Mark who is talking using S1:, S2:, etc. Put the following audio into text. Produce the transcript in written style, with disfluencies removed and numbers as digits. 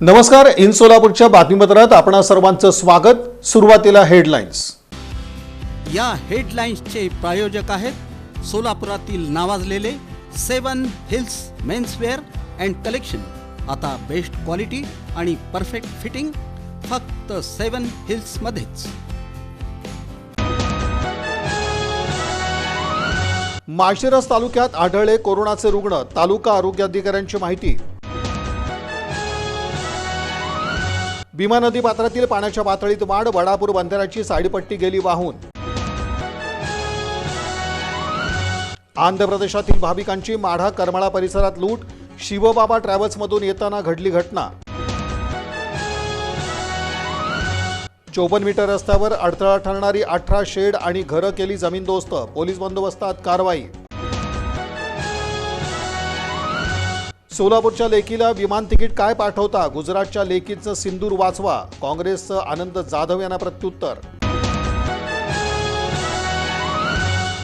S1: नमस्कार. इन सोलापूरच्या बातमीपत्रात आपणा सर्वांचं स्वागत. सुरुवातीला हेडलाईन्स.
S2: या हेडलाईन्सचे प्रायोजक आहेत सोलापुरातील नावाजलेले 7 हिल्स मेन्सवेअर अँड कलेक्शन. आता बेस्ट क्वालिटी आणि परफेक्ट फिटिंग फक्त 7 हिल्स मध्येच.
S1: माळशिरस तालुक्यात आढळले कोरोनाचे रुग्ण. तालुका आरोग्य अधिकाऱ्यांची माहिती. भीमा नदी पात्रातील पाण्याच्या पातळीत वाढ. वडापूर बंदराची साईडपट्टी गेली वाहून. आंध्र प्रदेशातील भाविकांची माढा करमाळा परिसरात लूट. शिवबाबा ट्रॅव्हल्समधून येताना घडली घटना. 54 मीटर रस्त्यावर अडथळा ठरणारी 18 शेड आणि घरं केली जमीनदोस्त. पोलीस बंदोबस्तात कारवाई. सोलापूरच्या लेकीला विमान तिकीट काय पाठवता? गुजरातच्या लेकीचं सिंदूर वाचवा. काँग्रेसचं आनंद जाधव यांना प्रत्युत्तर.